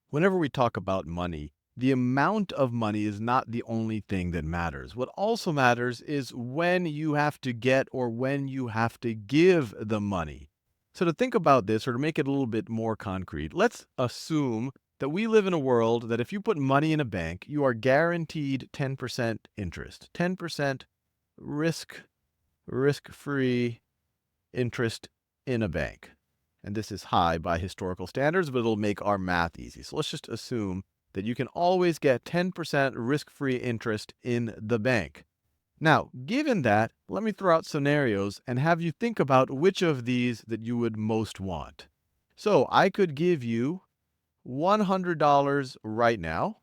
Whenever we talk about money, the amount of money is not the only thing that matters. What also matters is when you have to get or when you have to give the money. So, to think about this or to make it a little bit more concrete, let's assume that we live in a world that if you put money in a bank, you are guaranteed 10% interest, 10% risk risk-free interest in a bank. And this is high by historical standards, but it'll make our math easy. So let's just assume that you can always get 10% risk-free interest in the bank. Now, given that, let me throw out scenarios and have you think about which of these that you would most want. So I could give you $100 right now.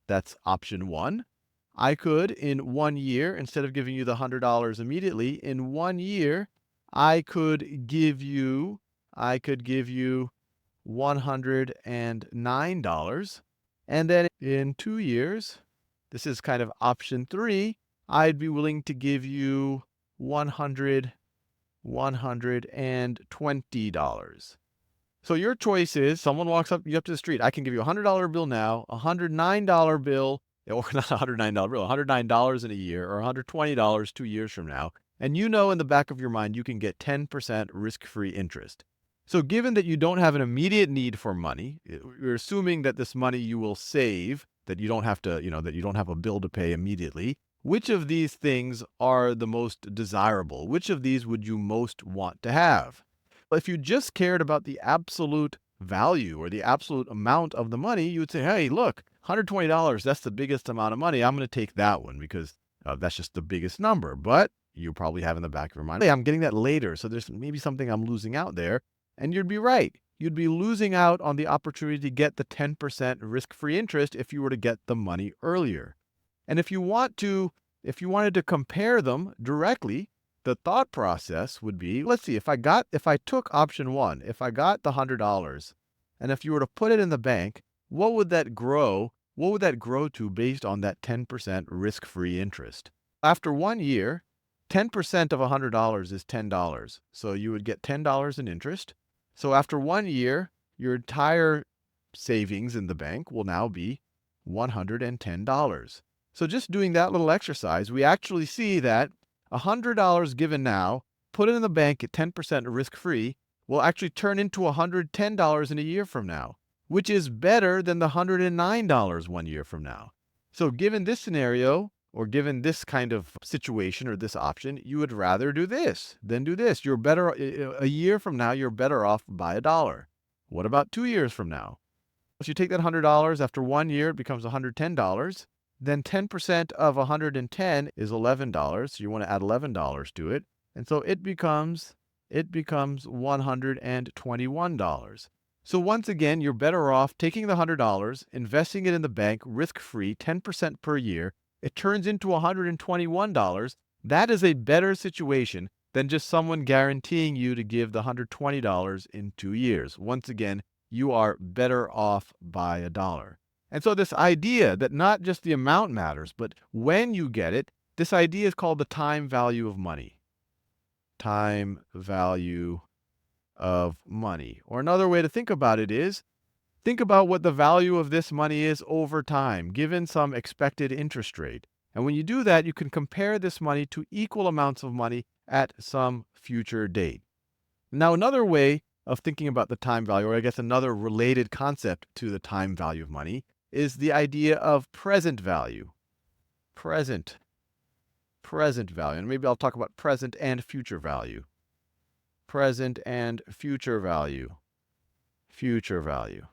That's option one. I could, in 1 year, instead of giving you the $100 immediately, in 1 year, I could give you $109. And then in 2 years, this is kind of option three, I'd be willing to give you $120. So your choice is, someone walks up to the street, I can give you a $100 bill now, a $109 bill, or not a $109 bill, $109 in a year, or $120 2 years from now. And you know in the back of your mind you can get 10% risk-free interest. So given that you don't have an immediate need for money, you're assuming that this money you will save, that you don't have to, that you don't have a bill to pay immediately. Which of these things are the most desirable? Which of these would you most want to have? If you just cared about the absolute value or the absolute amount of the money, you would say, hey, look, $120, that's the biggest amount of money. I'm going to take that one because that's just the biggest number. But you probably have in the back of your mind, hey, I'm getting that later. So there's maybe something I'm losing out there. And you'd be right. You'd be losing out on the opportunity to get the 10% risk-free interest if you were to get the money earlier. And if you wanted to compare them directly, the thought process would be, let's see, if I took option one, if I got the $100, and if you were to put it in the bank, what would that grow? What would that grow to based on that 10% risk-free interest? After 1 year, 10% of $100 is $10. So you would get $10 in interest. So after 1 year, your entire savings in the bank will now be $110. So just doing that little exercise, we actually see that $100 given now, put it in the bank at 10% risk-free, will actually turn into $110 in a year from now, which is better than the $109 1 year from now. So given this scenario, or given this kind of situation or this option, you would rather do this than do this. You're better, a year from now, you're better off by $1. What about 2 years from now? If you take that $100, after 1 year, it becomes $110. Then 10% of 110 is $11. So you want to add $11 to it. And so it becomes $121. So once again, you're better off taking the $100, investing it in the bank, risk-free, 10% per year. It turns into $121. That is a better situation than just someone guaranteeing you to give the $120 in 2 years. Once again, you are better off by $1. And so this idea that not just the amount matters, but when you get it, this idea is called the time value of money. Time value of money. Or another way to think about it is, think about what the value of this money is over time, given some expected interest rate. And when you do that, you can compare this money to equal amounts of money at some future date. Now, another way of thinking about the time value, or I guess another related concept to the time value of money, is the idea of present value. Present value. And maybe I'll talk about present and future value. Present and future value. Future value.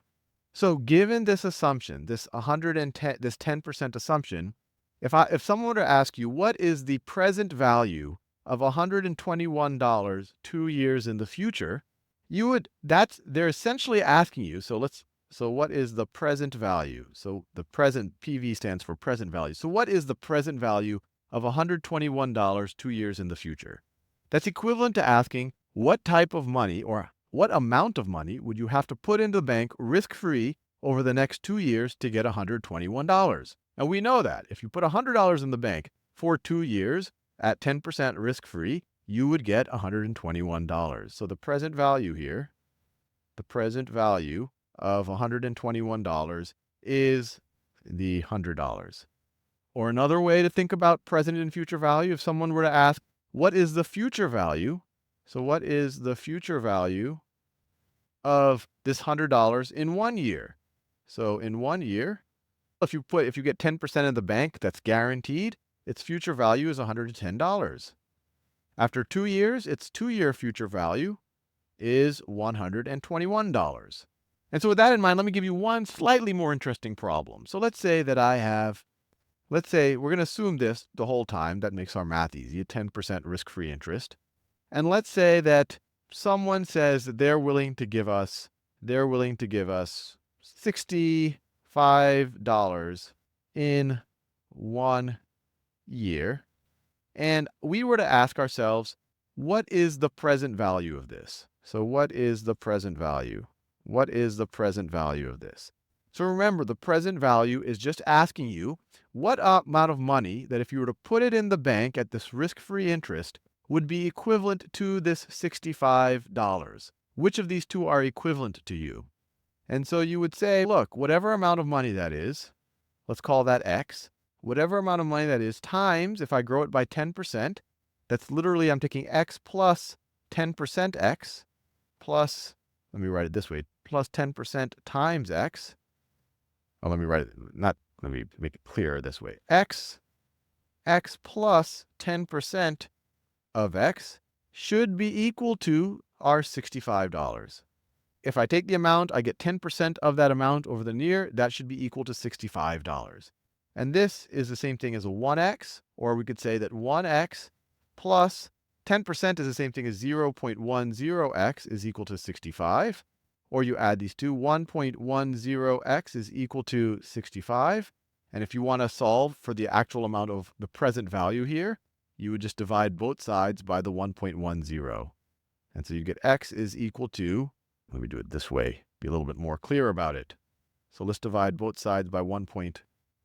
So given this assumption, this 10% assumption, if someone were to ask you, what is the present value of $121 2 years in the future, they're essentially asking you, so what is the present value? So the present, PV stands for present value. So what is the present value of $121 2 years in the future? That's equivalent to asking what type of money or what amount of money would you have to put into the bank risk-free over the next 2 years to get $121? And we know that if you put $100 in the bank for 2 years at 10% risk-free, you would get $121. So the present value here, the present value of $121 is the $100. Or another way to think about present and future value, if someone were to ask, what is the future value? So what is the future value of this $100 in 1 year? So in 1 year, if you get 10% in the bank, that's guaranteed, its future value is $110. After 2 years, its 2-year future value is $121. And so with that in mind, let me give you one slightly more interesting problem. So let's say we're going to assume this the whole time. That makes our math easy, a 10% risk-free interest. And let's say that someone says that they're willing to give us $65 in 1 year. And we were to ask ourselves, what is the present value of this? So what is the present value? What is the present value of this? So remember, the present value is just asking you what amount of money that if you were to put it in the bank at this risk-free interest would be equivalent to this $65. Which of these two are equivalent to you? And so you would say, look, whatever amount of money that is, let's call that X. Whatever amount of money that is times, if I grow it by 10%, that's literally, I'm taking X plus 10% X plus, let me write it this way, plus 10% times X. Oh, let me make it clearer this way. X plus 10% of X should be equal to our $65. If I take the amount, I get 10% of that amount over the year, that should be equal to $65. And this is the same thing as a 1x, or we could say that 1x plus 10% is the same thing as 0.10x is equal to 65. Or you add these two, 1.10x is equal to 65. And if you want to solve for the actual amount of the present value here, you would just divide both sides by the 1.10. And so you get x is equal to, let me do it this way, be a little bit more clear about it. So let's divide both sides by 1.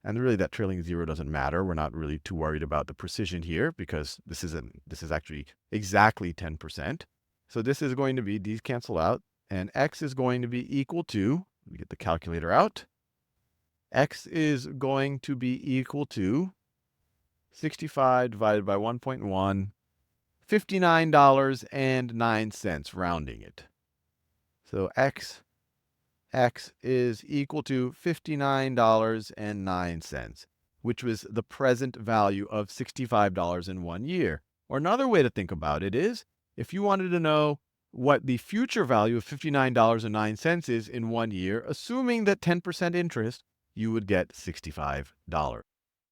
And really that trailing zero doesn't matter. We're not really too worried about the precision here because this is actually exactly 10%. So this is going to be, these cancel out, and x is going to be equal to, let me get the calculator out. X is going to be equal to 65 divided by 1.1, $59.09, rounding it. So x is equal to $59.09, which was the present value of $65 in 1 year. Or another way to think about it is, if you wanted to know what the future value of $59.09 is in 1 year, assuming that 10% interest, you would get $65.